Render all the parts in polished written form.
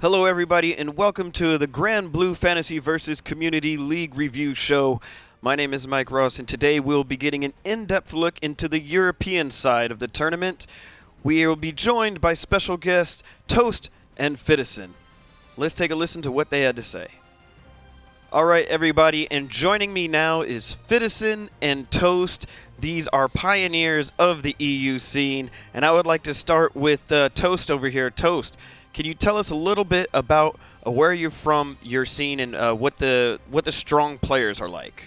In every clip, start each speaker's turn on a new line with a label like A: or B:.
A: Hello, everybody, and welcome to the Granblue Fantasy vs. Community League Review Show. My name is Mike Ross, and today we'll be getting an in-depth look into the European side of the tournament. We will be joined by special guests Toast and Fitizen. Let's take a listen to what they had to say. All right, everybody, and joining me now is Fitizen and Toast. These are pioneers of the EU scene, and I would like to start with Toast over here. Toast, can you tell us a little bit about where you're from, your scene, and what the strong players are like?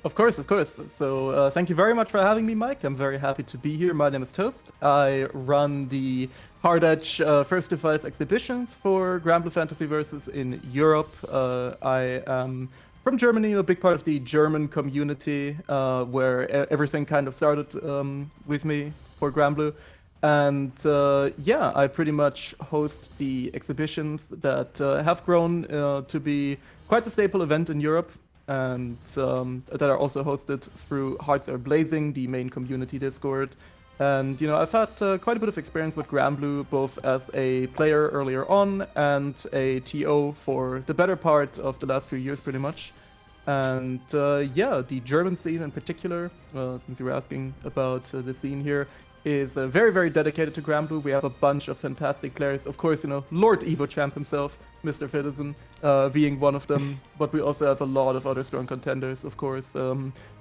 B: Of course, of course. So thank you very much for having me, Mike. I'm very happy to be here. My name is Toast. I run the Hard Edge First to Five exhibitions for Granblue Fantasy Versus in Europe. I am from Germany, a big part of the German community, where everything kind of started with me for Granblue. And yeah, I pretty much host the exhibitions that have grown to be quite a staple event in Europe, and that are also hosted through Hearts Are Blazing, the main community Discord. And, you know, I've had quite a bit of experience with Granblue, both as a player earlier on and a TO for the better part of the last few years, pretty much. And yeah, the German scene in particular, since you were asking about the scene here, is very, very dedicated to Granblue. We have a bunch of fantastic players. Of course, you know, Lord Evo Champ himself, Mr. Fitizen, being one of them. But we also have a lot of other strong contenders, of course.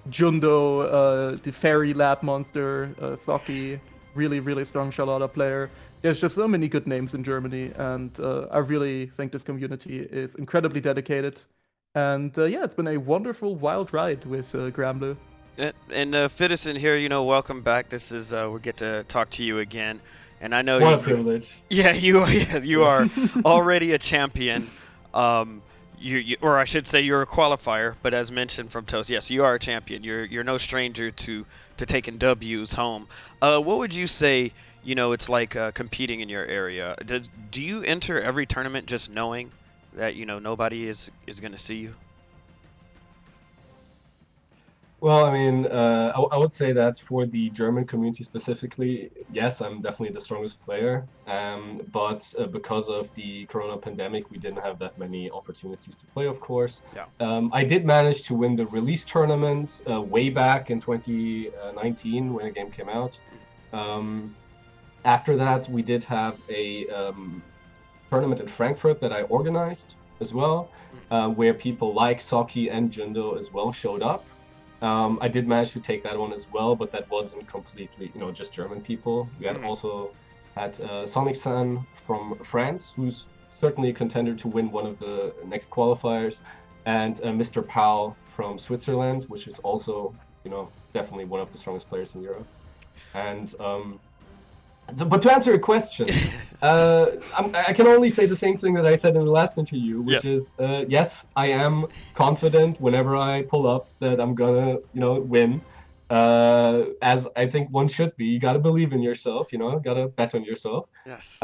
B: Jundo, the Fairy Lab Monster, Saki, really, really strong Charlotta player. There's just so many good names in Germany, and I really think this community is incredibly dedicated. And yeah, it's been a wonderful, wild ride with Granblue.
A: And Fitizen here, you know, welcome back. This is we get to talk to you again, and I know
C: What a privilege.
A: Yeah, you are already a champion. Or I should say, you're a qualifier. But as mentioned from Toast, yes, you are a champion. You're no stranger to taking W's home. What would you say? You know, it's like competing in your area. Do you enter every tournament just knowing that nobody is going to see you?
C: Well, I mean, I would say that for the German community specifically, yes, I'm definitely the strongest player. But because of the Corona pandemic, we didn't have that many opportunities to play, of course.
A: Yeah.
C: I did manage to win the release tournament way back in 2019 when the game came out. After that, we did have a tournament in Frankfurt that I organized as well, where people like Saki and Jundo as well showed up. I did manage to take that one as well, but that wasn't completely, just German people. We had also had Sonic-san from France, who's certainly a contender to win one of the next qualifiers, and Mr. Powell from Switzerland, which is also, definitely one of the strongest players in Europe. And but to answer your question, I can only say the same thing that I said in the last interview, which is, yes, I am confident whenever I pull up that I'm gonna, win. As I think one should be. You gotta believe in yourself, gotta bet on yourself.
A: Yes.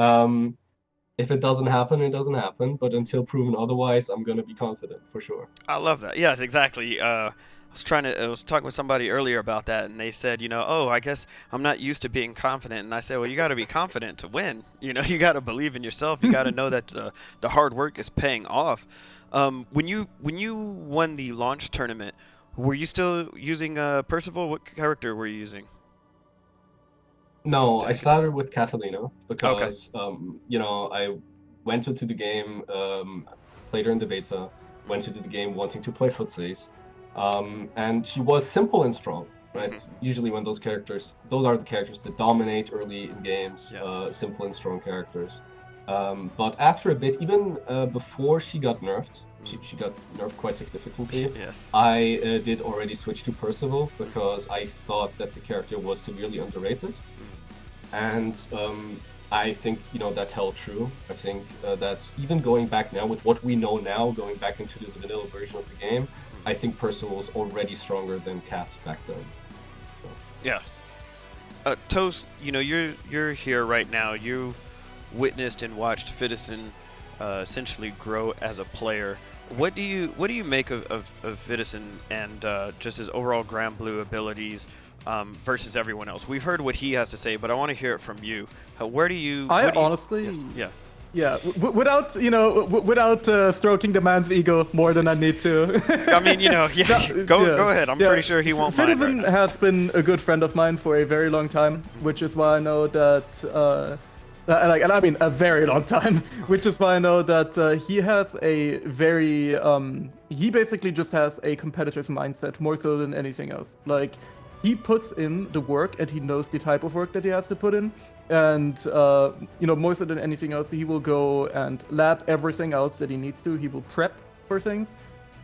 C: If it doesn't happen, it doesn't happen. But until proven otherwise, I'm gonna be confident for sure.
A: I love that. Yes, exactly. I was talking with somebody earlier about that, and they said, oh, I guess I'm not used to being confident. And I said, well, you got to be confident to win. You got to believe in yourself. You got to know that the hard work is paying off. When you won the launch tournament, were you still using Percival? What character were you using?
C: No, I started with Catalina because, I went into the game, played her in the beta, went into the game wanting to play footsies. And she was simple and strong, right? Mm-hmm. Usually when those are the characters that dominate early in games, yes. Simple and strong characters. But after a bit, even before she got nerfed, she got nerfed quite significantly,
A: yes.
C: I did already switch to Percival because I thought that the character was severely underrated. And I think, that held true. I think that even going back now, with what we know now, going back into the vanilla version of the game, I think Percival was already stronger than Cat back then. So.
A: Yes. Toast, you're here right now. You've witnessed and watched Fitizen essentially grow as a player. What do you make of Fitizen and just his overall Granblue abilities versus everyone else? We've heard what he has to say, but I want to hear it from you. Where do you?
B: Honestly,
A: yes, yeah.
B: Yeah, without stroking the man's ego more than I need to.
A: I mean, go ahead. I'm pretty sure he won't mind.
B: Fitizen
A: Right
B: has been a good friend of mine for a very long time, which is why I know that, and I mean a very long time, which is why I know that he has a very, he basically just has a competitor's mindset more so than anything else. Like, he puts in the work and he knows the type of work that he has to put in. And, more so than anything else, he will go and lab everything else that he needs to. He will prep for things.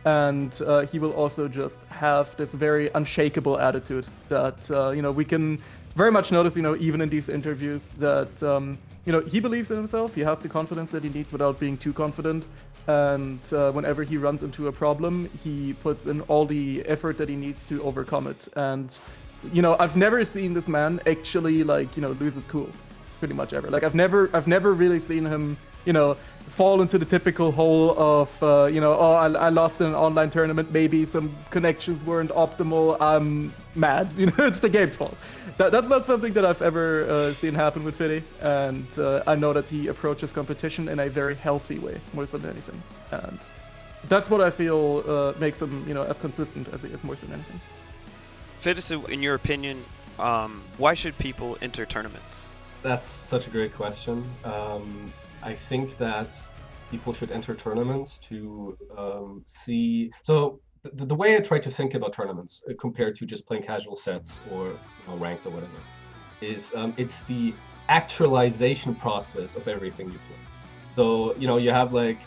B: And he will also just have this very unshakable attitude that, we can very much notice, even in these interviews that, he believes in himself. He has the confidence that he needs without being too confident. And whenever he runs into a problem, he puts in all the effort that he needs to overcome it. And I've never seen this man actually lose his cool, pretty much ever. Like I've never really seen him, fall into the typical hole of, I lost in an online tournament. Maybe some connections weren't optimal. I'm mad. It's the game's fault. That's not something that I've ever seen happen with Fitty. And I know that he approaches competition in a very healthy way, more than anything. And that's what I feel makes him, as consistent as he is more than anything.
A: Fitizen, in your opinion, why should people enter tournaments?
C: That's such a great question. I think that people should enter tournaments to see. So the way I try to think about tournaments compared to just playing casual sets or ranked or whatever is it's the actualization process of everything you've learned. So you have like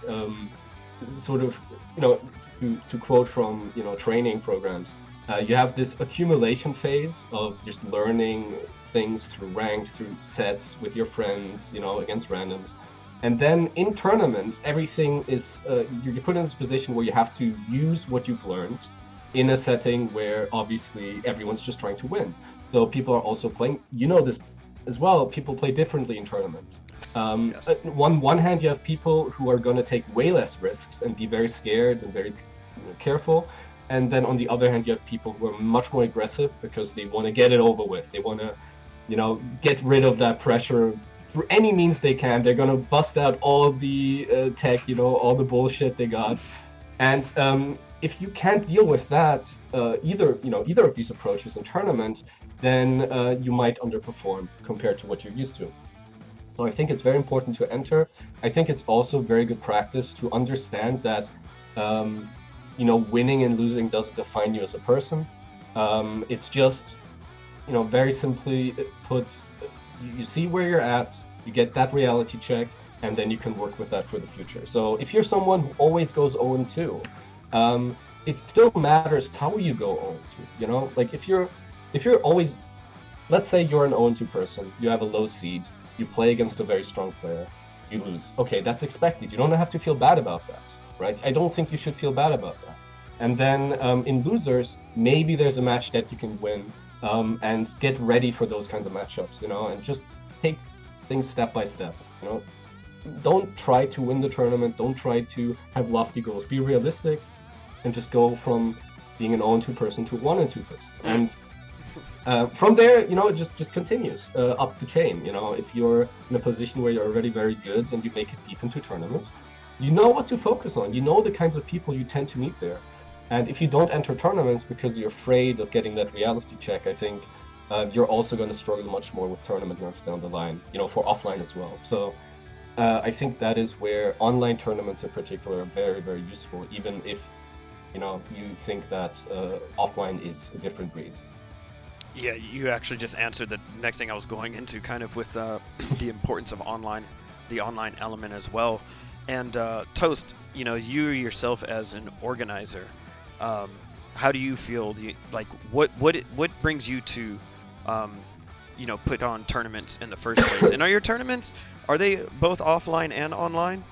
C: sort of to quote from training programs. You have this accumulation phase of just learning things through ranked, through sets with your friends, against randoms. And then in tournaments, everything is, you're put in this position where you have to use what you've learned in a setting where obviously everyone's just trying to win. So people are also playing, this as well, people play differently in tournaments.
A: Yes.
C: On one hand, you have people who are going to take way less risks and be very scared and very careful. And then on the other hand, you have people who are much more aggressive because they want to get it over with. They want to, get rid of that pressure through any means they can. They're going to bust out all the tech, all the bullshit they got. And if you can't deal with that, either of these approaches in tournament, then you might underperform compared to what you're used to. So I think it's very important to enter. I think it's also very good practice to understand that winning and losing doesn't define you as a person. It's just, very simply put, you see where you're at, you get that reality check, and then you can work with that for the future. So if you're someone who always goes 0-2, it still matters how you go 0-2. Like if you're always, let's say you're an 0-2 person, you have a low seed, you play against a very strong player, you lose. Okay, that's expected. You don't have to feel bad about that, right? I don't think you should feel bad about that. And then in losers, maybe there's a match that you can win, and get ready for those kinds of matchups, and just take things step by step. Don't try to win the tournament. Don't try to have lofty goals. Be realistic, and just go from being an 0-2 person to a 1-2 person. And from there, it just continues up the chain. If you're in a position where you're already very good and you make it deep into tournaments, you know what to focus on. You know the kinds of people you tend to meet there. And if you don't enter tournaments because you're afraid of getting that reality check, I think you're also going to struggle much more with tournament nerfs down the line, for offline as well. So I think that is where online tournaments in particular are very, very useful, even if, you think that offline is a different breed.
A: Yeah, you actually just answered the next thing I was going into, kind of with the importance of the online element as well. And Toast, you yourself as an organizer, how do you feel? What brings you to, put on tournaments in the first place? And are your tournaments, are they both offline and online?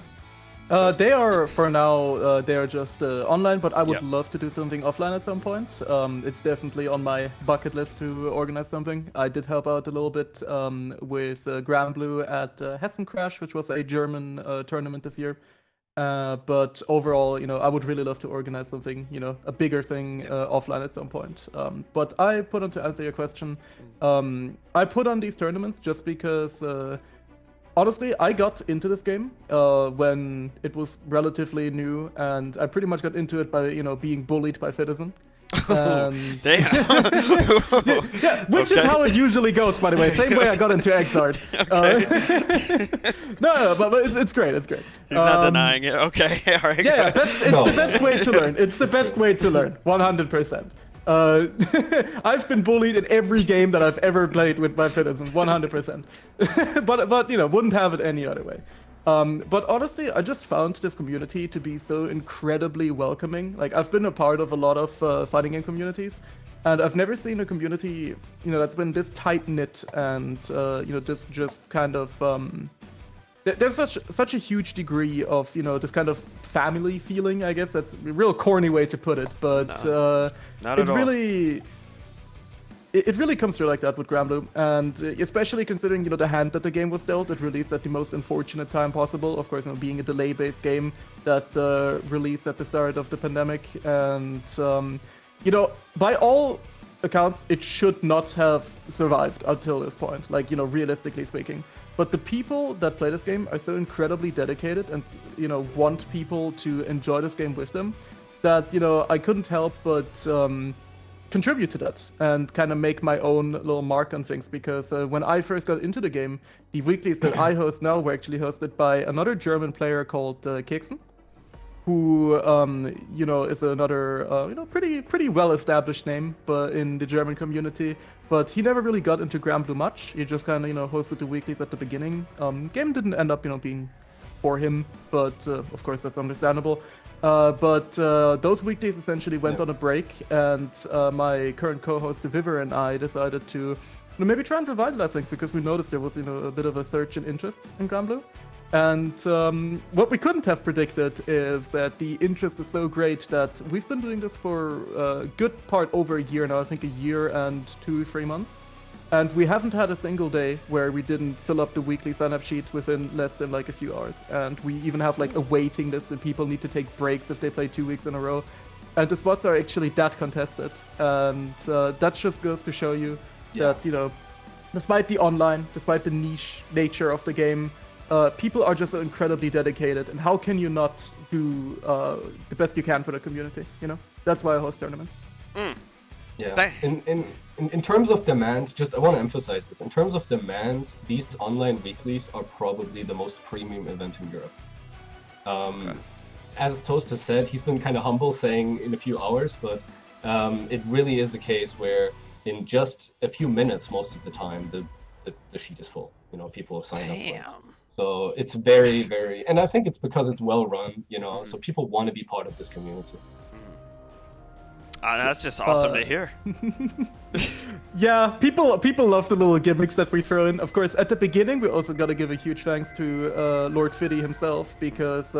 B: They are, for now, they are just online, but I would love to do something offline at some point. It's definitely on my bucket list to organize something. I did help out a little bit with Granblue at Hessen Crash, which was a German tournament this year. But overall, I would really love to organize something, a bigger thing offline at some point. But to answer your question, I put on these tournaments just because Honestly, I got into this game when it was relatively new, and I pretty much got into it by being bullied by Fitizen.
A: Damn.
B: Yeah, which is how it usually goes, by the way. Same way I got into Xrd. No, but it's great. It's great.
A: He's not denying it. Okay, all right.
B: Yeah, it's the best way to learn. It's the best way to learn. 100%. I've been bullied in every game that I've ever played with my Fitizen, 100%. but wouldn't have it any other way. But honestly, I just found this community to be so incredibly welcoming. Like, I've been a part of a lot of fighting game communities, and I've never seen a community, that's been this tight-knit and, just kind of... There's such a huge degree of, this kind of family feeling, I guess. That's a real corny way to put it, but
A: not at all.
B: It really comes through like that with Granblue, and especially considering, the hand that the game was dealt. It released at the most unfortunate time possible, of course, being a delay-based game that released at the start of the pandemic, and, by all accounts, it should not have survived until this point, like, realistically speaking. But the people that play this game are so incredibly dedicated and, want people to enjoy this game with them that, I couldn't help but contribute to that and kind of make my own little mark on things. Because when I first got into the game, the weeklies that I host now were actually hosted by another German player called Keksen, who, is another, pretty well-established name but in the German community. But he never really got into Granblue much. He just kind of, hosted the weeklies at the beginning. Game didn't end up, being for him, but of course that's understandable. But those weekdays essentially went on a break, and my current co-host Viver and I decided to maybe try and revitalize things, because we noticed there was a bit of a surge in interest in Granblue. And what we couldn't have predicted is that the interest is so great that we've been doing this for a good part over a year now, I think a year and 2-3 months. And we haven't had a single day where we didn't fill up the weekly sign-up sheet within less than like a few hours. And we even have like a waiting list, and people need to take breaks if they play 2 weeks in a row. And the spots are actually that contested. And that just goes to show you that, despite the online, despite the niche nature of the game, people are just so incredibly dedicated, and how can you not do the best you can for the community? That's why I host tournaments.
C: Yeah. In terms of demand, I want to emphasize this. In terms of demand, these online weeklies are probably the most premium event in Europe. As Toast has said, he's been kind of humble, saying in a few hours, but it really is a case where in just a few minutes, most of the time, the sheet is full. People have signed up for it. So it's very, very, and I think it's because it's well run, so people want to be part of this community.
A: That's just awesome to hear.
B: Yeah, people love the little gimmicks that we throw in. Of course, at the beginning, we also got to give a huge thanks to Lord Fitty himself, because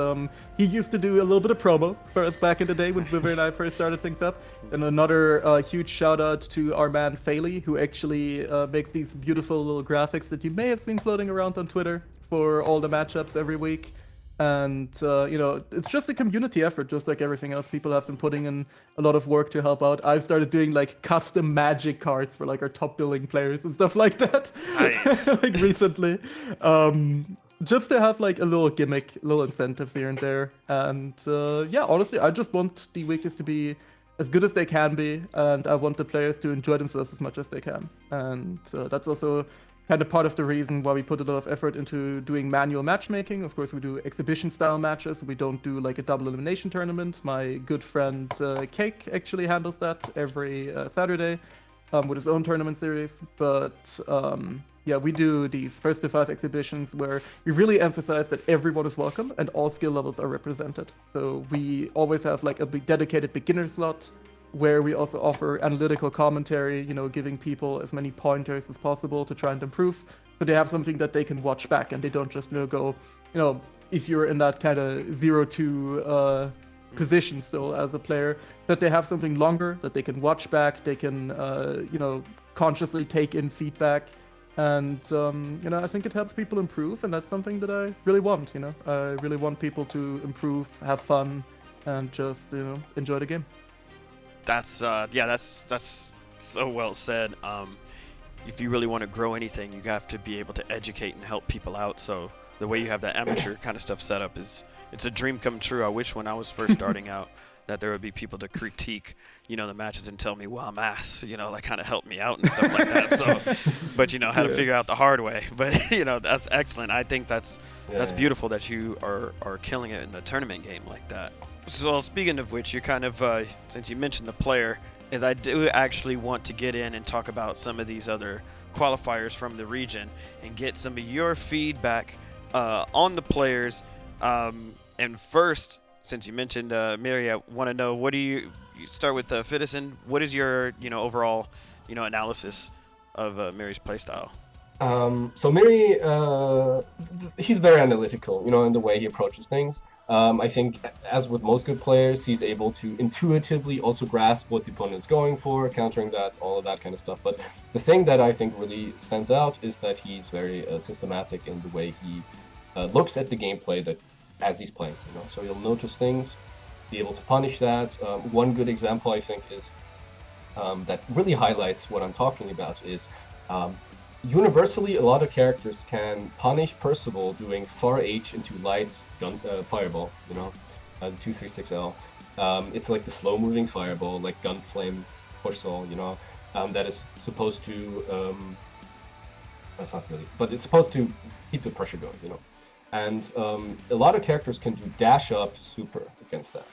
B: he used to do a little bit of promo for us back in the day when Viver and I first started things up. And another huge shout out to our man Faley, who actually makes these beautiful little graphics that you may have seen floating around on Twitter for all the matchups every week. And, it's just a community effort, just like everything else. People have been putting in a lot of work to help out. I've started doing, like, custom Magic cards for, like, our top billing players and stuff like that.
A: Nice.
B: Like, recently. Just to have, like, a little gimmick, little incentives here and there. And, honestly, I just want the weeklies to be as good as they can be. And I want the players to enjoy themselves as much as they can. And that's also kind of part of the reason why we put a lot of effort into doing manual matchmaking. Of course, we do exhibition-style matches. We don't do like a double elimination tournament. My good friend Cake actually handles that every Saturday with his own tournament series. But we do these first to 5 exhibitions where we really emphasize that everyone is welcome and all skill levels are represented. So we always have like a dedicated beginner slot, where we also offer analytical commentary, giving people as many pointers as possible to try and improve, so they have something that they can watch back, and they don't just go, if you're in that kind of 0-2 position still as a player, that they have something longer that they can watch back, they can, consciously take in feedback, and, I think it helps people improve, and that's something that I really want, I really want people to improve, have fun, and just, enjoy the game.
A: That's so well said. if you really want to grow anything, you have to be able to educate and help people out. So the way you have that amateur kind of stuff set up it's a dream come true. I wish when I was first starting out that there would be people to critique, the matches and tell me, well, I'm ass, like kind of help me out and stuff like that. So, but how to figure out the hard way. But that's excellent. I think that's beautiful that you are killing it in the tournament game like that. So speaking of which, you're kind of since you mentioned the player, is I do actually want to get in and talk about some of these other qualifiers from the region and get some of your feedback on the players. And first, since you mentioned Miri, I want to know, what do you start with Fitizen? What is your overall analysis of Miri's playstyle?
C: So Miri, he's very analytical, in the way he approaches things. I think, as with most good players, he's able to intuitively also grasp what the opponent is going for, countering that, all of that kind of stuff. But the thing that I think really stands out is that he's very systematic in the way he looks at the gameplay that as he's playing. So you'll notice things, be able to punish that. One good example I think is that really highlights what I'm talking about is universally, a lot of characters can punish Percival doing far H into light gun fireball, the 236L. It's like the slow-moving fireball, like gun flame Percival, that is supposed to, that's not really, but it's supposed to keep the pressure going, And a lot of characters can do dash up super against that.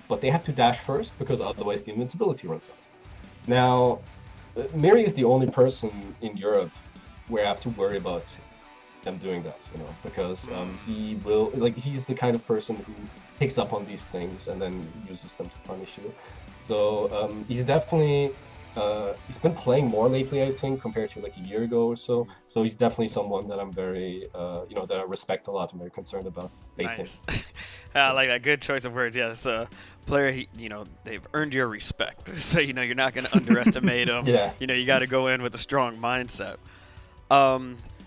C: But they have to dash first because otherwise the invincibility runs out. Now, Miri is the only person in Europe where I have to worry about them doing that, because he's the kind of person who picks up on these things and then uses them to punish you. So he's definitely, he's been playing more lately, I think, compared to like a year ago or so. So he's definitely someone that I'm very, that I respect a lot and very concerned about facing.
A: Nice. I like that. Good choice of words. Yeah, it's a player, they've earned your respect. So, you're not going to underestimate them.
C: Yeah.
A: You got to go in with a strong mindset.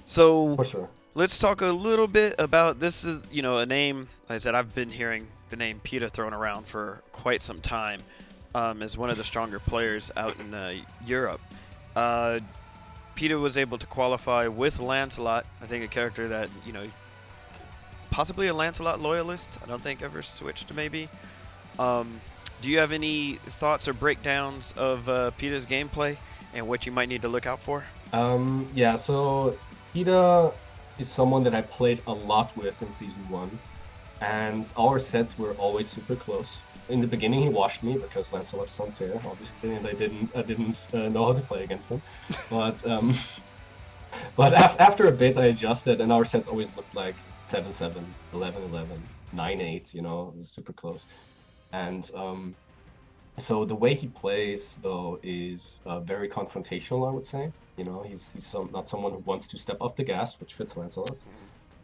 A: So
C: For sure.
A: Let's talk a little bit about, this is, a name, like I said, I've been hearing the name Peter thrown around for quite some time. As one of the stronger players out in Europe. Peter was able to qualify with Lancelot, I think a character that, possibly a Lancelot loyalist, I don't think ever switched maybe. Do you have any thoughts or breakdowns of Peter's gameplay and what you might need to look out for?
C: Yeah, so Peter is someone that I played a lot with in Season 1, and our sets were always super close. In the beginning, he washed me because Lancelot was unfair, obviously, and I didn't know how to play against him. But after a bit, I adjusted, and our sets always looked like 7-7, 11-11, 9-8. It was super close. And so the way he plays, though, is very confrontational, I would say. He's not someone who wants to step off the gas, which fits Lancelot.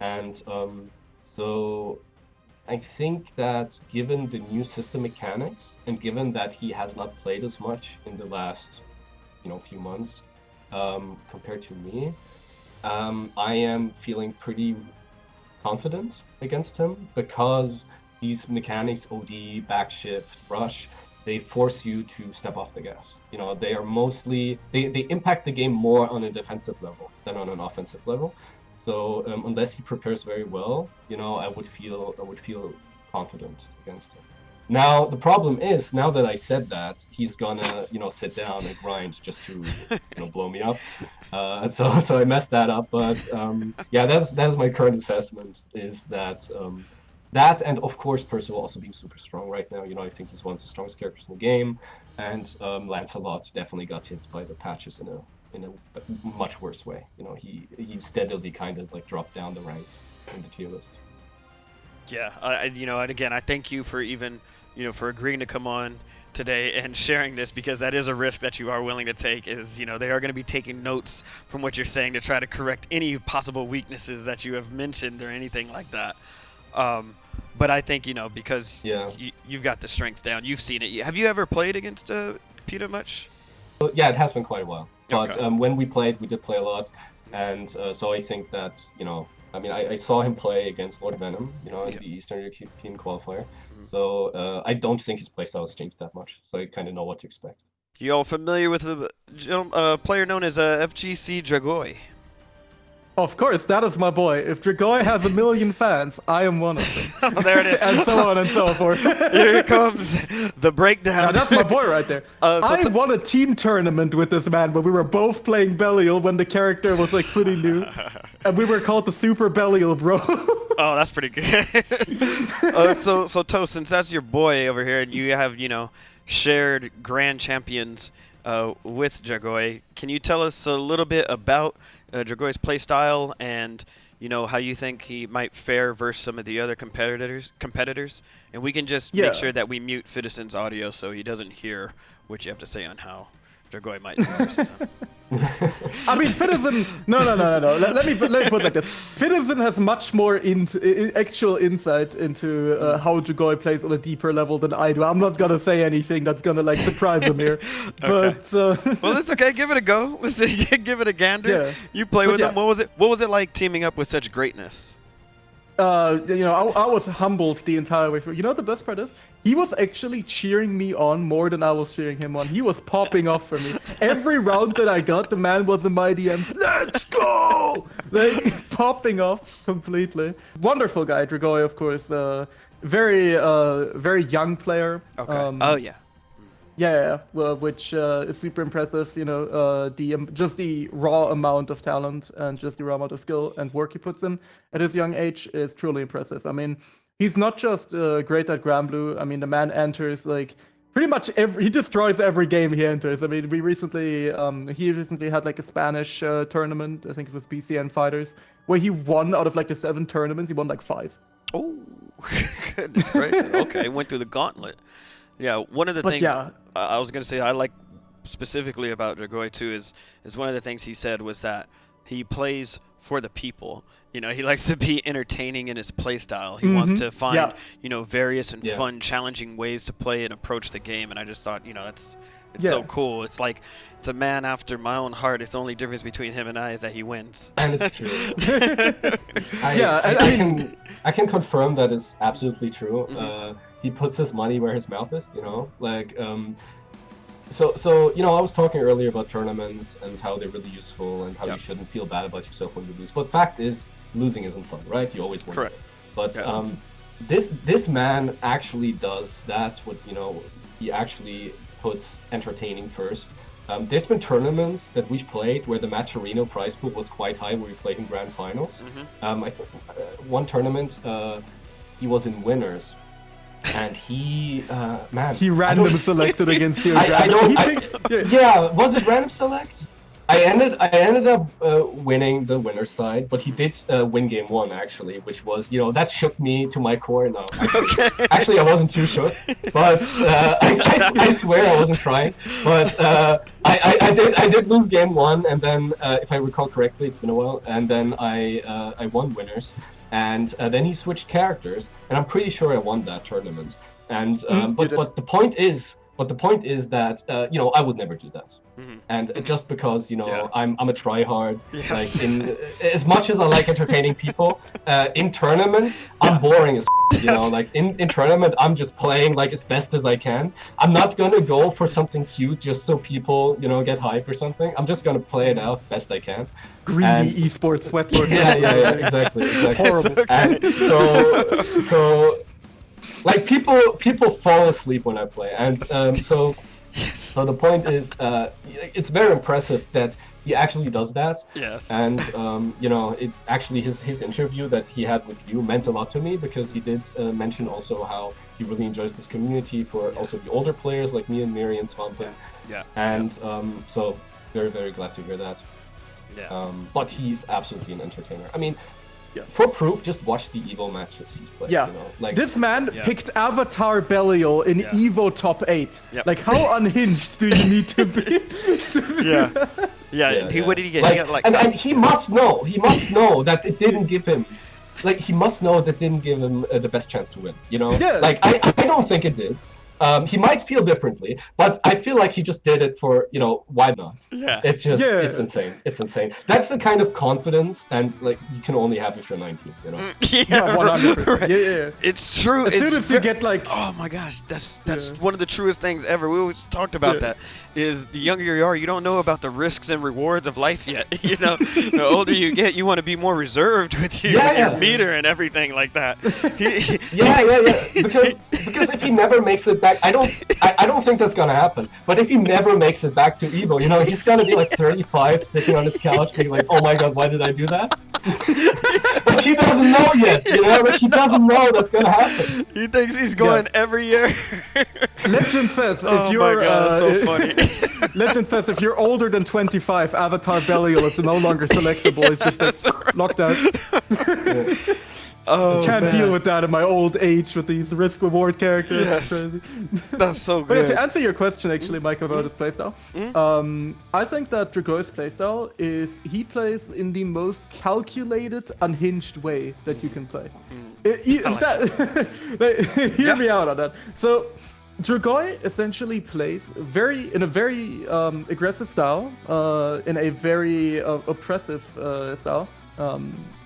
C: And so I think that given the new system mechanics, and given that he has not played as much in the last, few months, compared to me, I am feeling pretty confident against him because these mechanics, OD, backshift, rush, they force you to step off the gas. They are mostly, they impact the game more on a defensive level than on an offensive level. So unless he prepares very well, I would feel confident against him. Now the problem is, now that I said that, he's gonna sit down and grind just to blow me up. So I messed that up. But yeah, that's my current assessment. Is that that, and of course Percival also being super strong right now. I think he's one of the strongest characters in the game, and Lancelot definitely got hit by the patches in a much worse way. He steadily kind of like dropped down the ranks in the tier list.
A: Yeah, and again, I thank you for even, for agreeing to come on today and sharing this, because that is a risk that you are willing to take. Is they are going to be taking notes from what you're saying to try to correct any possible weaknesses that you have mentioned or anything like that. But I think because you've got the strengths down, you've seen it. Have you ever played against Peter much?
C: Yeah, it has been quite a while. But
A: Okay.
C: when we played, we did play a lot, and so I think that I saw him play against Lord Venom, in the Eastern European qualifier. So I don't think his playstyle has changed that much. So I kind of know what to expect.
A: You all familiar with the player known as FGC Dragoi?
B: Of course, that is my boy. If Dragoi has 1 million fans, I am one of them.
A: Oh, there it is.
B: And so on and so forth.
A: Here comes the breakdown.
B: Now, that's my boy right there. I won a team tournament with this man, but we were both playing Belial when the character was like pretty new. And we were called the Super Belial, bro.
A: Oh, that's pretty good. So Toast, since that's your boy over here and you have, shared grand champions with Dragoi, can you tell us a little bit about Dragoi's playstyle and how you think he might fare versus some of the other competitors, and we can just make sure that we mute Fitizen's audio so he doesn't hear what you have to say on how Dragoi might do versus him.
B: I mean, Fitizen. No. Let me put it like this. Fitizen has much more actual insight into how Dragoi plays on a deeper level than I do. I'm not gonna say anything that's gonna surprise him here. But
A: well, it's okay. Give it a go. Let's give it a gander.
B: Yeah.
A: You play with him. What was it like teaming up with such greatness?
B: I was humbled the entire way through. You know what the best part is? He was actually cheering me on more than I was cheering him on. He was popping off for me. Every round that I got, the man was in my DMs. Let's go! Popping off completely. Wonderful guy, Dragoi, of course. Very young player.
A: Okay. Oh, yeah.
B: Yeah, well, which is super impressive. Just the raw amount of talent and just the raw amount of skill and work he puts in at his young age is truly impressive. I mean, he's not just great at Granblue. I mean, the man enters pretty much he destroys every game he enters. I mean, he recently had a Spanish tournament. I think it was BCN Fighters, where he won out of the 7 tournaments. He won 5.
A: Oh, goodness gracious. Okay, went through the gauntlet. Yeah, one of the things I was going to say I like specifically about Dragoi too is one of the things he said was that he plays for the people. He likes to be entertaining in his play style. He wants to find, various and fun, challenging ways to play and approach the game. And I just thought, it's so cool. It's like, it's a man after my own heart. It's the only difference between him and I is that he wins.
C: And it's true. I can confirm that is absolutely true. He puts his money where his mouth is, So I was talking earlier about tournaments and how they're really useful and how you shouldn't feel bad about yourself when you lose. But fact is, losing isn't fun, right? You always win.
A: Correct.
C: But this man actually does that. He actually puts entertaining first. There's been tournaments that we've played where the Matcherino prize pool was quite high, where we played in grand finals. I think one tournament he was in winners. And he
B: random selected against you.
C: Was it random select? I ended up winning the winner's side, but he did win game 1 actually, which was that shook me to my core. No, actually I wasn't too shook, but I swear I wasn't trying. But I did lose game 1, and then if I recall correctly, it's been a while, and then I won winners. And then he switched characters, and I'm pretty sure I won that tournament. And but the point is that I would never do that. And just because I'm a tryhard.
A: Yes.
C: As much as I like entertaining people, in tournaments I'm boring as in tournament I'm just playing as best as I can. I'm not gonna go for something cute just so people get hype or something. I'm just gonna play it out best I can.
B: Greedy esports sweatlord.
C: Yeah, exactly.
A: Okay.
C: And so people fall asleep when I play, and so the point is, it's very impressive that he actually does that.
A: Yes.
C: And it actually his interview that he had with you meant a lot to me, because he did mention also how he really enjoys this community for also the older players like me and Miri and Swampin.
A: Yeah.
C: And so very, very glad to hear that.
A: Yeah.
C: But he's absolutely an entertainer. I mean, for proof, just watch the Evo matches he's played.
B: Yeah. This man picked Avatar Belial in Evo top 8.
A: Yep.
B: How unhinged do you need to be?
A: What did he get? He got
C: and he must know that it didn't give him. He must know that didn't give him the best chance to win.
B: Yeah.
C: I don't think it did. He might feel differently, but I feel like he just did it for, why not?
A: Yeah.
C: It's insane. It's insane. That's the kind of confidence and like you can only have if you're 19,
B: Yeah, 100%.
A: right.
B: Yeah.
A: It's true.
B: As soon as you get like,
A: oh my gosh, that's one of the truest things ever. We always talked about that. Is the younger you are, you don't know about the risks and rewards of life yet. The older you get, you want to be more reserved with your meter and everything like that.
C: Because if he never makes it back, I don't think that's gonna happen. But if he never makes it back to Evo, he's gonna be like 35, sitting on his couch, being like, "Oh my God, why did I do that?" But he doesn't know yet. Like he doesn't know that's gonna happen.
A: He thinks he's going every year.
B: Legend says if you're,
A: my God, that's so funny.
B: Legend says if you're older than 25, Avatar Belial is no longer selectable. It's just locked out. Can't deal with that in my old age with these risk-reward characters.
A: Yes. That's so good.
B: But yeah, to answer your question, actually, Mike, about his playstyle, I think that Dragoy's playstyle is he plays in the most calculated, unhinged way that you can play. Hear me out on that. So, Dragoy essentially plays in a very aggressive style, in a very oppressive style.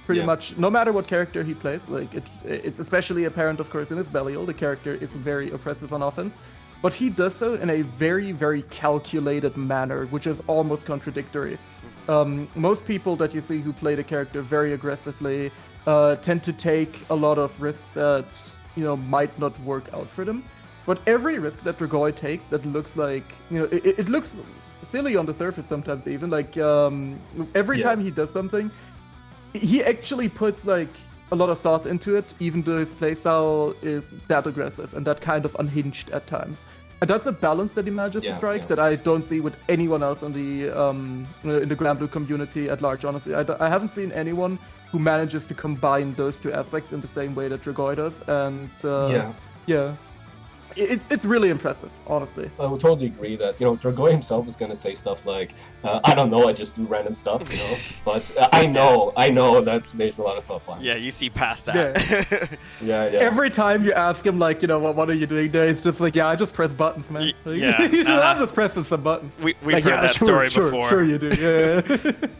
B: Pretty much, no matter what character he plays, like it's especially apparent, of course, in his Belial. The character is very oppressive on offense, but he does so in a very, very calculated manner, which is almost contradictory. Most people that you see who play the character very aggressively tend to take a lot of risks that might not work out for them. But every risk that Dragoy takes that looks like it looks silly on the surface sometimes, even like every time he does something, he actually puts like a lot of thought into it, even though his playstyle is that aggressive and that kind of unhinged at times. And that's a balance that he manages to strike that I don't see with anyone else in the Granblue community at large. Honestly, I haven't seen anyone who manages to combine those two aspects in the same way that Dragoy does. And It's really impressive, honestly.
C: I would totally agree that, Dragoy himself is going to say stuff like, I don't know, I just do random stuff, But I know that there's a lot of thought behind it.
A: Yeah, you see past that.
C: Yeah.
B: Every time you ask him, like, what are you doing there? It's just like, I just press buttons, man. I'm just pressing some buttons.
A: We've heard that story before.
B: Sure you do,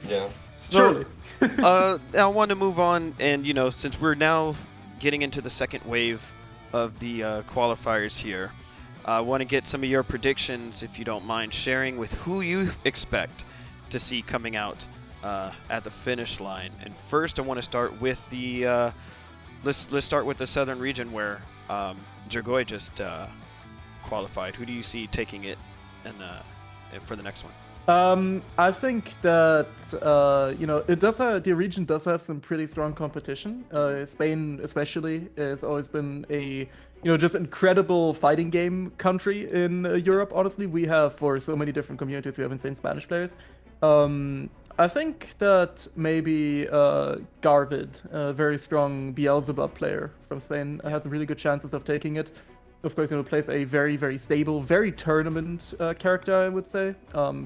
C: Yeah.
B: Surely.
A: I want to move on, and, since we're now getting into the second wave of the qualifiers here, I want to get some of your predictions, if you don't mind sharing, with who you expect to see coming out at the finish line. And first, I want to start with the let's start with the southern region where Dragoy just qualified. Who do you see taking it and for the next one?
B: I think that the region does have some pretty strong competition. Spain, especially, has always been a just incredible fighting game country in Europe. Honestly, we have for so many different communities, we have insane Spanish players. I think that maybe Garvid, a very strong Beelzebub player from Spain, has really good chances of taking it. Of course, plays a very, very stable, very tournament character, I would say.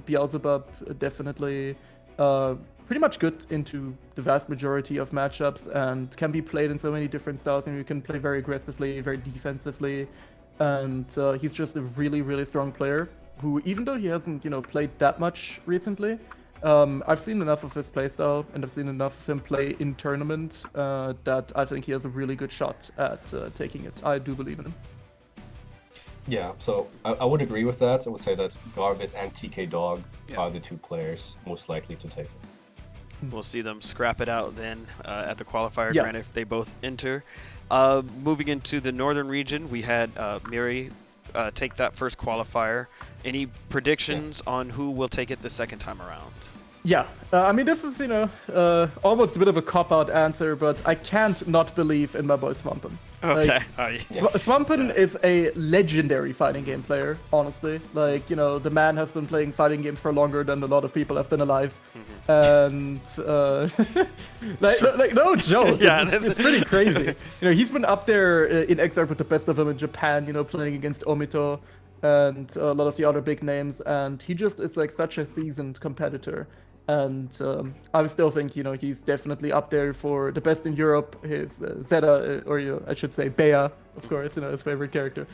B: Beelzebub definitely pretty much good into the vast majority of matchups and can be played in so many different styles. And you can play very aggressively, very defensively. And he's just a really, really strong player who, even though he hasn't, played that much recently, I've seen enough of his playstyle and I've seen enough of him play in tournament that I think he has a really good shot at taking it. I do believe in him.
C: Yeah, so I would agree with that. I would say that Garvid and TK Dog are the two players most likely to take it.
A: We'll see them scrap it out then at the qualifier, granted, if they both enter. Moving into the northern region, we had Miri take that first qualifier. Any predictions on who will take it the second time around?
B: Yeah, I mean, this is, almost a bit of a cop-out answer, but I can't not believe in my boy Swampin.
A: Okay.
B: Swampin is a legendary fighting game player, honestly. Like, the man has been playing fighting games for longer than a lot of people have been alive. And, no joke. It's pretty crazy. He's been up there in excerpt with the best of them in Japan, playing against Omito and a lot of the other big names. And he just is, like, such a seasoned competitor. And I still think, he's definitely up there for the best in Europe. His Zeta, or I should say Bea, of course, his favorite character,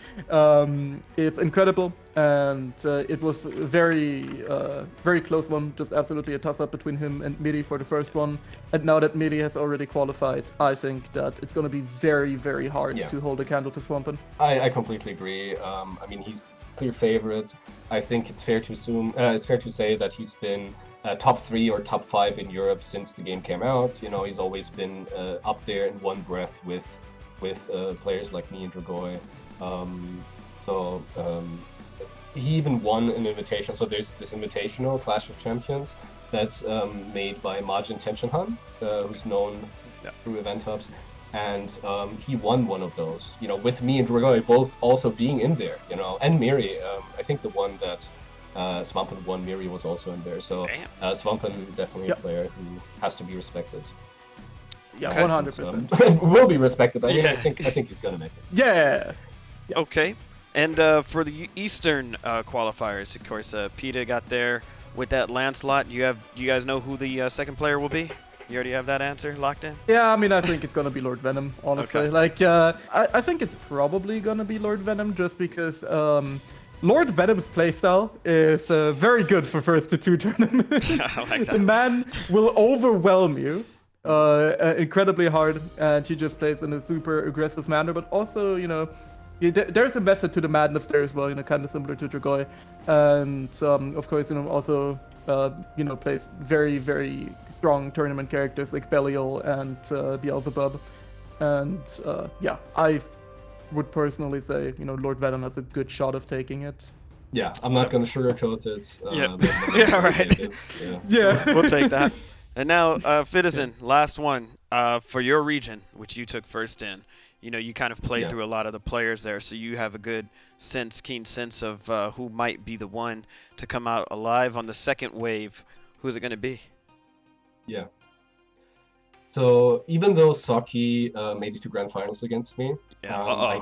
B: is incredible. And it was a very close one, just absolutely a toss-up between him and Miri for the first one. And now that Miri has already qualified, I think that it's going to be very, very hard to hold a candle to Swampin.
C: I completely agree. I mean, he's clear favorite. I think it's fair to assume, it's fair to say that he's been top 3 or top 5 in Europe since the game came out. He's always been up there in one breath with players like me and Dragoi. He even won an invitation. So there's this invitational Clash of Champions that's made by Majin Tenshinhan, who's known through Event Hubs. And he won one of those, with me and Dragoi both also being in there, and Miri. I think the one that Swampin won, Miri was also in there. So Swampin definitely a player who has to be respected.
B: Yeah, 100%.
C: Will be respected. I mean, I think he's gonna make it.
B: Yeah.
A: Okay. And for the Eastern qualifiers, of course, PETA got there with that Lancelot. Do you guys know who the second player will be? You already have that answer locked in?
B: Yeah, I mean, I think it's gonna be Lord Venom, honestly.
A: Okay.
B: I think it's probably gonna be Lord Venom just because Lord Venom's playstyle is very good for first to 2 tournaments.
A: I like that.
B: The man will overwhelm you incredibly hard, and he just plays in a super aggressive manner, but also, there's a method to the madness there as well, kind of similar to Dragoi. And of course, also, plays very, very strong tournament characters like Belial and Beelzebub. And I would personally say, Lord Venom has a good shot of taking it.
C: Yeah, I'm not going to sugarcoat it.
A: Yeah, right.
B: Yeah.
A: We'll take that. And now, Fitizen, last one for your region, which you took first in. You kind of played through a lot of the players there, so you have a good keen sense of who might be the one to come out alive on the second wave. Who's it going to be?
C: Yeah. So even though Saki made it to grand finals against me, I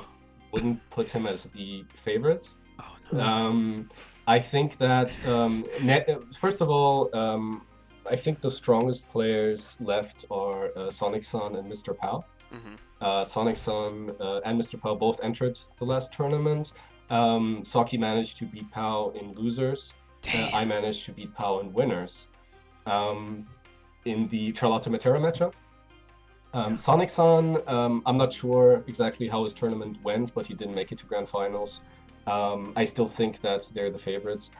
C: wouldn't put him as the favorite.
A: Oh, no.
C: I think that first of all, I think the strongest players left are Sonic-san and Mr. Pao.
A: Mm-hmm.
C: Sonic-san and Mr. Pao both entered the last tournament. Saki managed to beat Pao in losers. I managed to beat Pao in winners. In the Charlotte Matera matchup. Sonic-san, I'm not sure exactly how his tournament went, but he didn't make it to grand finals. I still think that they're the favorites.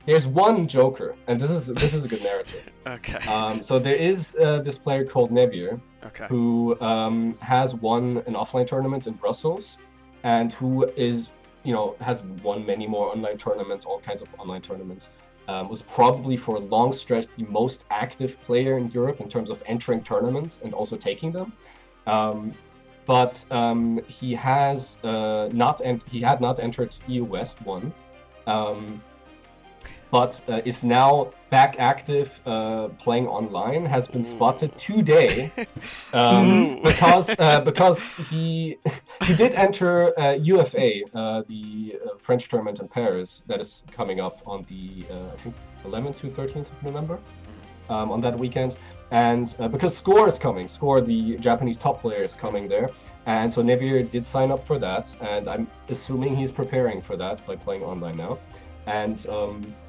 C: There's one joker, and this is a good narrative.
A: Okay.
C: So there is this player called Nevir, who has won an offline tournament in Brussels, and who is, has won many more online tournaments, all kinds of online tournaments. Was probably for a long stretch the most active player in Europe in terms of entering tournaments and also taking them. But he has he had not entered EU West 1. But is now back active playing online, has been spotted today because he did enter UFA, the French tournament in Paris that is coming up on the I think 11th to 13th of November on that weekend. And because Score is coming, Score, the Japanese top player, is coming there. And so Nevir did sign up for that, and I'm assuming he's preparing for that by playing online now. And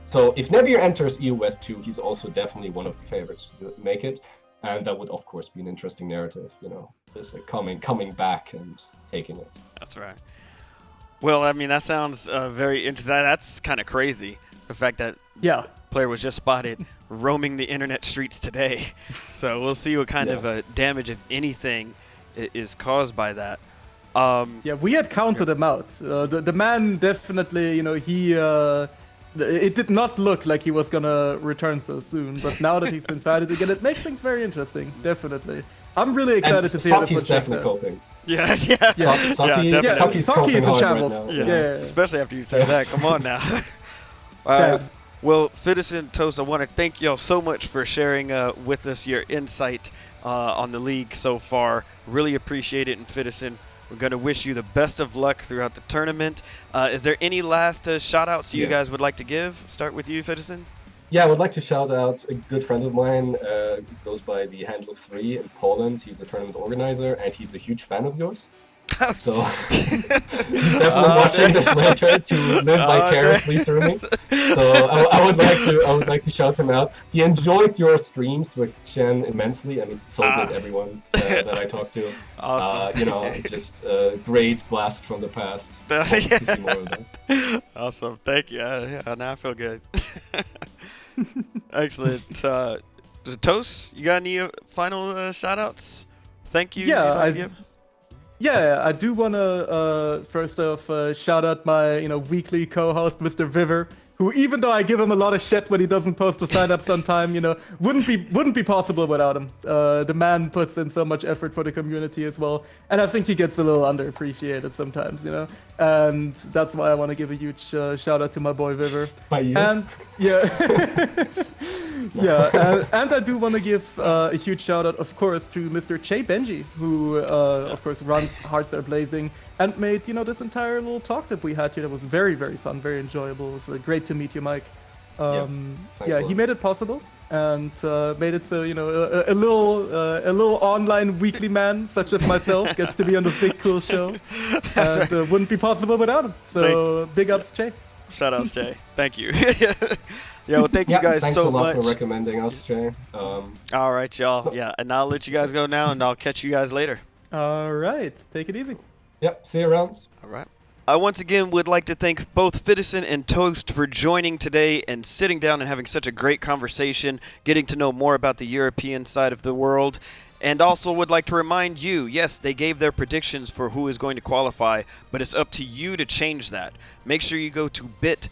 C: so if Nevir enters EU West 2, he's also definitely one of the favorites to make it. And that would, of course, be an interesting narrative, just coming back and taking it.
A: That's right. Well, I mean, that sounds very interesting. That's kind of crazy, the fact that player was just spotted roaming the internet streets today. So we'll see what kind of damage, if anything, is caused by that.
B: We had counted him out. The man definitely, it did not look like he was gonna return so soon, but now that he's been sighted again, it makes things very interesting. Definitely, I'm really excited to see how this one shakes out.
C: Coping.
A: Yes,
C: Saki's
B: Saki's in
C: coping
B: shambles.
C: hard
A: Yeah,
C: right now.
A: especially after you said that. Come on now. Well, Fitizen, Toast, I want to thank y'all so much for sharing with us your insight on the league so far. Really appreciate it, and Fitizen, we're going to wish you the best of luck throughout the tournament. Is there any last shout-outs you guys would like to give? Start with you, Fitizen.
C: Yeah, I would like to shout out a good friend of mine, goes by the handle 3 in Poland. He's the tournament organizer, and he's a huge fan of yours. So he's definitely watching this later to live vicariously through me. So I would like to shout him out. He enjoyed your streams with Chen immensely, and so did everyone that I talked to.
A: Awesome.
C: Just a great blast from the past. To see more of that.
A: Awesome. Thank you. Yeah, now I feel good. Excellent. Toast, you got any final shout-outs? Thank you.
B: Yeah, I do want to first off shout out my weekly co-host, Mr. Viver, who, even though I give him a lot of shit when he doesn't post the sign-ups on time, wouldn't be possible without him. The man puts in so much effort for the community as well, and I think he gets a little underappreciated sometimes, and that's why I want to give a huge shout out to my boy Viver.
C: By you?
B: And yeah, yeah, and I do want to give a huge shout out, of course, to Mr. Che Benji, who of course runs Hearts Are Blazing and made this entire little talk that we had here. That was very, very fun, very enjoyable. It was great to meet you, Mike. He made it possible and made it so a little online weekly man such as myself gets to be on this big cool show, and wouldn't be possible without him. So big ups, Che.
A: Shout outs, Jay. Thank you. Yeah, well, thank you guys so much.
C: Thanks a lot for recommending us, Jay.
A: All right, y'all. Yeah, and I'll let you guys go now, and I'll catch you guys later.
B: All right, take it easy.
C: Yep, see you around.
A: All right. I once again would like to thank both Fitizen and Toast for joining today and sitting down and having such a great conversation, getting to know more about the European side of the world. And also would like to remind you, yes, they gave their predictions for who is going to qualify, but it's up to you to change that. Make sure you go to bit.ly/GBVS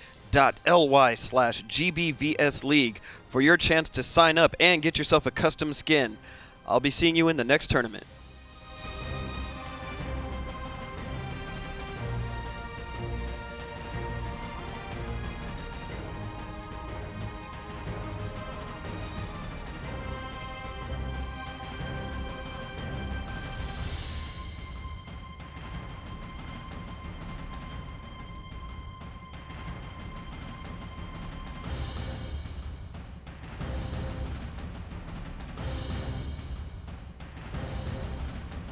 A: League for your chance to sign up and get yourself a custom skin. I'll be seeing you in the next tournament.